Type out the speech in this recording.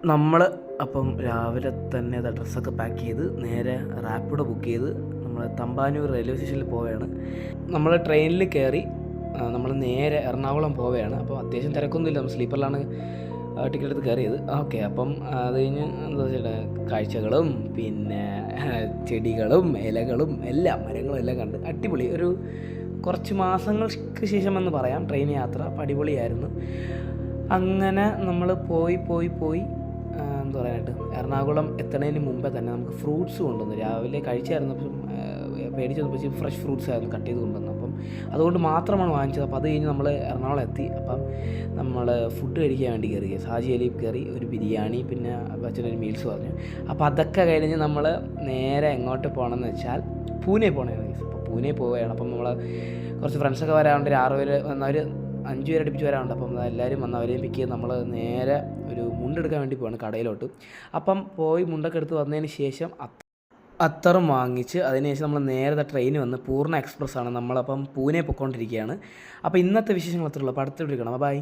നമ്മൾ അപ്പം രാവിലെ തന്നെ ഡ്രസ്സൊക്കെ പാക്ക് ചെയ്ത് നേരെ റാപ്പിഡോ ബുക്ക് ചെയ്ത് നമ്മൾ തമ്പാനൂർ റെയിൽവേ സ്റ്റേഷനിൽ പോവുകയാണ്. നമ്മൾ ട്രെയിനിൽ കയറി നമ്മൾ നേരെ എറണാകുളം പോവുകയാണ്. അപ്പോൾ അത്യാവശ്യം തിരക്കൊന്നുമില്ല, നമ്മൾ സ്ലീപ്പറിലാണ് ടിക്കറ്റ് എടുത്ത് കയറിയത്. ഓക്കെ, അപ്പം അത് കഴിഞ്ഞ് എന്താ വെച്ചാൽ കാഴ്ചകളും പിന്നെ ചെടികളും ഇലകളും എല്ലാം മരങ്ങളും എല്ലാം കണ്ട് അടിപൊളി ഒരു കുറച്ച് മാസങ്ങൾക്ക് ശേഷം എന്ന് പറയാം ട്രെയിൻ യാത്ര. അടിപൊളിയായിരുന്നു. അങ്ങനെ നമ്മൾ പോയി എന്താ പറയാനായിട്ട് എറണാകുളം എത്തുന്നതിന് മുമ്പേ തന്നെ നമുക്ക് ഫ്രൂട്ട്സ് കൊണ്ടുവന്നു. രാവിലെ കഴിച്ചായിരുന്നു, അപ്പം പേടിച്ച് വന്നപ്പോൾ ഫ്രഷ് ഫ്രൂട്ട്സ് ആയിരുന്നു കട്ട് ചെയ്ത് കൊണ്ടുവന്നു. അപ്പം അതുകൊണ്ട് മാത്രമാണ് വാങ്ങിച്ചത്. അപ്പോൾ അത് കഴിഞ്ഞ് നമ്മൾ എറണാകുളം എത്തി. അപ്പം നമ്മൾ ഫുഡ് കഴിക്കാൻ വേണ്ടി കയറി, ഹാജി അലിയിൽ കയറി. ഒരു ബിരിയാണി, പിന്നെ അച്ഛനൊരു മീൽസ് പറഞ്ഞു. അപ്പോൾ അതൊക്കെ കഴിഞ്ഞ് നമ്മൾ നേരെ എങ്ങോട്ട് പോകണമെന്ന് വെച്ചാൽ പൂനെ പോകണമെന്ന്. അപ്പോൾ പൂനെ പോവുകയാണ്. അപ്പം നമ്മൾ കുറച്ച് ഫ്രണ്ട്സൊക്കെ വരാറുണ്ട്, ഒരു 6 പേര് വന്നവർ 5 പേര് അടുപ്പിച്ച് വരാറുണ്ട്. അപ്പം എല്ലാവരും വന്ന് അവരെയും പിക്ക് ചെയ്ത് നമ്മൾ നേരെ ഒരു മുണ്ടെടുക്കാൻ വേണ്ടി പോവാണ് കടയിലോട്ട്. അപ്പം പോയി മുണ്ടൊക്കെ എടുത്ത് വന്നതിന് ശേഷം അത്തറും വാങ്ങിച്ച് അതിനുശേഷം നമ്മൾ നേരെ ട്രെയിൻ വന്ന് പൂർണ്ണ എക്സ്പ്രസ് ആണ് നമ്മളപ്പം പൂനെ പൊയ്ക്കൊണ്ടിരിക്കുകയാണ്. അപ്പോൾ ഇന്നത്തെ വിശേഷങ്ങൾ അത്രയുള്ളൂ. അപ്പോൾ അടുത്ത വീഡിയോ കാണാം. ബൈ.